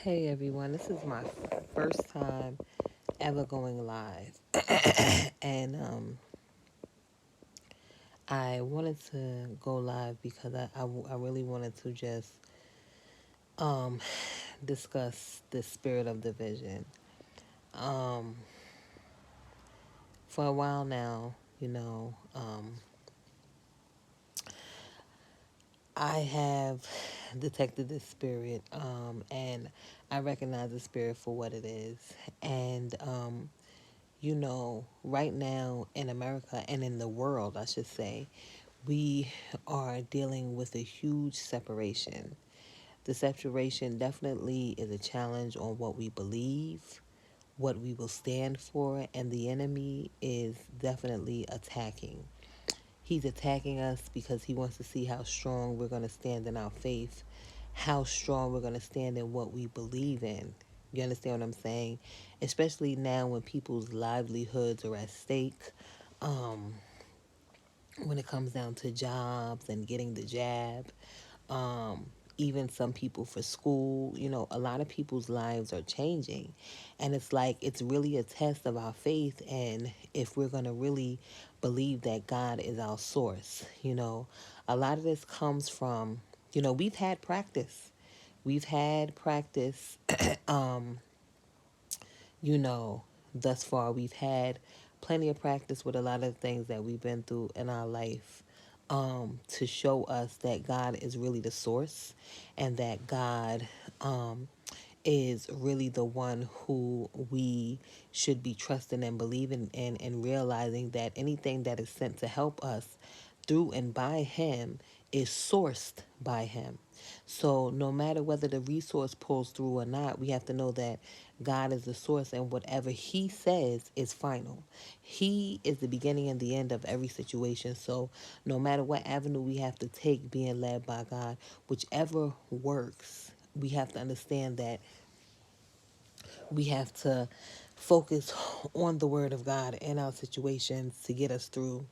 Hey everyone, this is my first time ever going live. And I wanted to go live because I really wanted to just um, discuss the spirit of division. Um, for a while now, I have detected this spirit, and I recognize the spirit for what it is. And right now in America and in the world, I should say, we are dealing with a huge separation. The separation definitely is a challenge on what we believe, what we will stand for, and the enemy is definitely attacking. He's attacking us because he wants to see how strong we're going to stand in our faith, how strong we're going to stand in what we believe in. You understand what I'm saying? Especially now when people's livelihoods are at stake. Um, when it comes down to jobs and getting the jab, um, even some people for school, a lot of people's lives are changing. And it's like, it's really a test of our faith and if we're going to really believe that God is our source. A lot of this comes from, we've had practice. We've had practice, um, you know, thus far. We've had plenty of practice with a lot of things that we've been through in our life, to show us that God is really the source and that God is really the one who we should be trusting and believing in, and realizing that anything that is sent to help us through and by Him is sourced by Him. So no matter whether the resource pulls through or not, we have to know that God is the source and whatever He says is final. He is the beginning and the end of every situation. So no matter what avenue we have to take being led by God, whichever works, we have to understand that we have to focus on the Word of God in our situations to get us through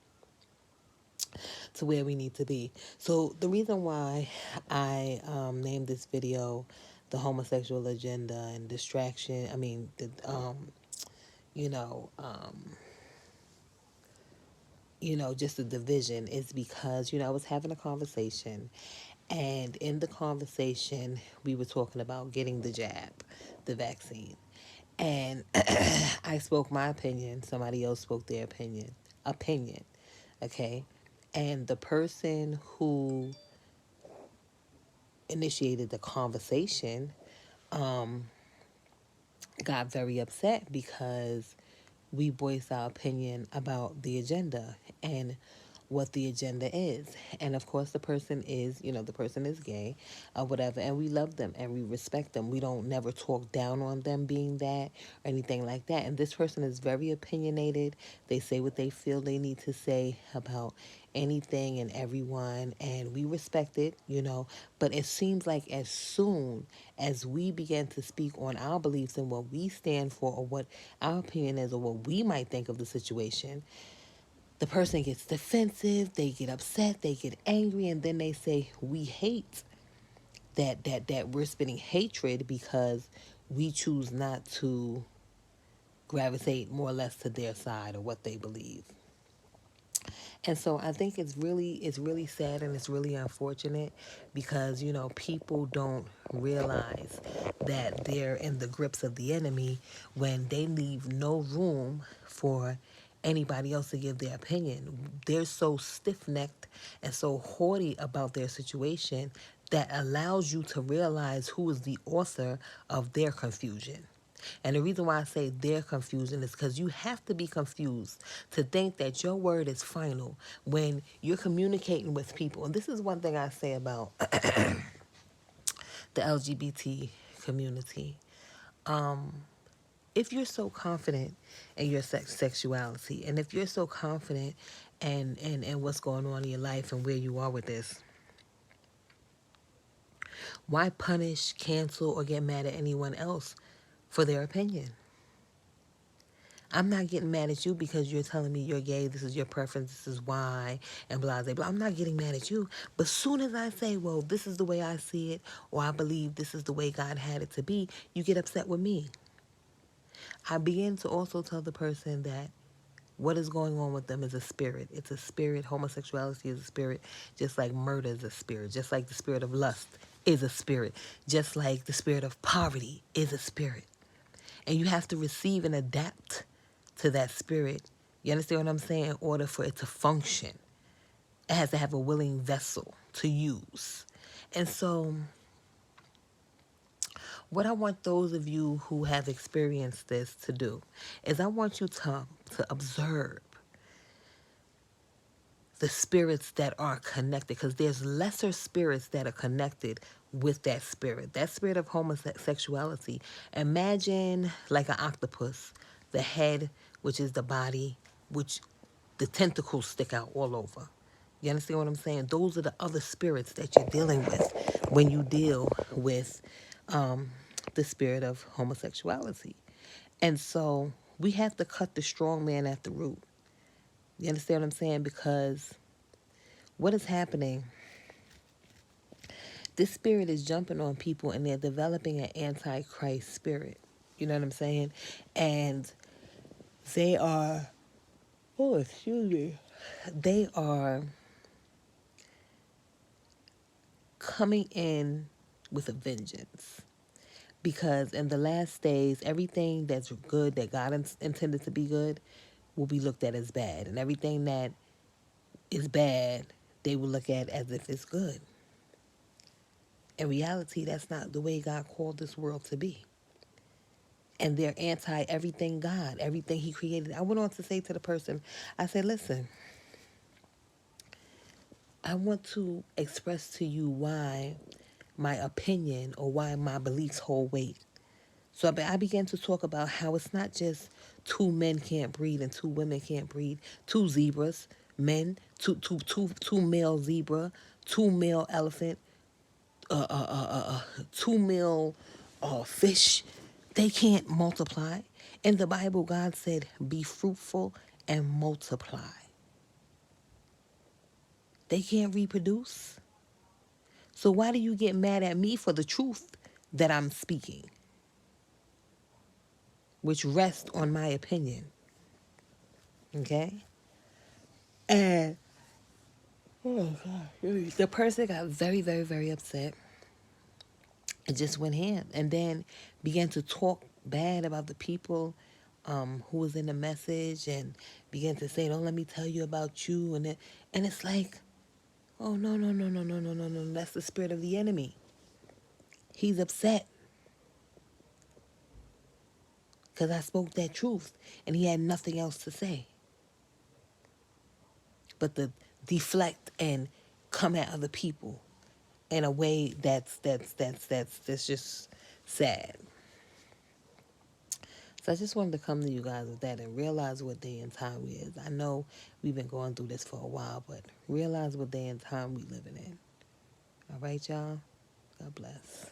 to where we need to be. So the reason why I named this video "The Homosexual Agenda and Distraction," I mean, you know, um, just the division, is because I was having a conversation, and in the conversation we were talking about getting the jab, the vaccine, and I spoke my opinion. Somebody else spoke their opinion. Okay, and the person who initiated the conversation got very upset because we voiced our opinion about the agenda and what the agenda is. And of course, the person is gay or whatever, and we love them and we respect them. We don't never talk down on them being that or anything like that. And this person is very opinionated. They say what they feel they need to say about anything and everyone, and we respect it. But it seems like as soon as we begin to speak on our beliefs and what we stand for or what our opinion is or what we might think of the situation, the person gets defensive, they get upset, they get angry, and then they say we hate that we're spitting hatred because we choose not to gravitate more or less to their side or what they believe. And so I think it's really sad and it's really unfortunate because people don't realize that they're in the grips of the enemy when they leave no room for anybody else to give their opinion. They're so stiff-necked and so haughty about their situation that allows you to realize who is the author of their confusion. And the reason why I say they're confusing is because you have to be confused to think that your word is final when you're communicating with people. And this is one thing I say about the LGBT community. If you're so confident in your sexuality, and if you're so confident in what's going on in your life and where you are with this, why punish, cancel, or get mad at anyone else for their opinion? I'm not getting mad at you because you're telling me you're gay, this is your preference, this is why, and blah, blah, blah. I'm not getting mad at you. But soon as I say, well, this is the way I see it, or I believe this is the way God had it to be, you get upset with me. I begin to also tell the person that what is going on with them is a spirit. It's a spirit. Homosexuality is a spirit, just like murder is a spirit, just like the spirit of lust is a spirit, just like the spirit of poverty is a spirit. And you have to receive and adapt to that spirit. You understand what I'm saying? In order for it to function, it has to have a willing vessel to use. And so, what I want those of you who have experienced this to do is I want you to observe the spirits that are connected, because there's lesser spirits that are connected with that spirit of homosexuality. Imagine like an octopus, the head, which is the body, which the tentacles stick out all over. You understand what I'm saying? Those are the other spirits that you're dealing with when you deal with the spirit of homosexuality. And so we have to cut the strong man at the root. You understand what I'm saying? Because what is happening, this spirit is jumping on people and they're developing an antichrist spirit. You know what I'm saying? And they are, oh, excuse me, they are coming in with a vengeance. Because in the last days, everything that's good, that God intended to be good, will be looked at as bad. And everything that is bad, they will look at as if it's good. In reality, that's not the way God called this world to be. And they're anti everything God, everything He created. I went on to say to the person, I said, listen, I want to express to you why my opinion or why my beliefs hold weight. So I began to talk about how it's not just two men can't breed and two women can't breed, two zebras, men, two male zebra, two male elephant, two male fish. They can't multiply. In the Bible, God said, be fruitful and multiply. They can't reproduce. So why do you get mad at me for the truth that I'm speaking, which rests on my opinion? Okay? And oh God, the person got very, very, very upset. It just went ham, and then began to talk bad about the people who was in the message, and began to say, "Don't let me tell you about you," and it's like, oh no, no, no, no, no, no, no, no, that's the spirit of the enemy. He's upset because I spoke that truth, and he had nothing else to say but to deflect and come at other people in a way that's just sad. So I just wanted to come to you guys with that and realize what day and time we is. I know we've been going through this for a while, but realize what day and time we living in. All right, y'all? God bless.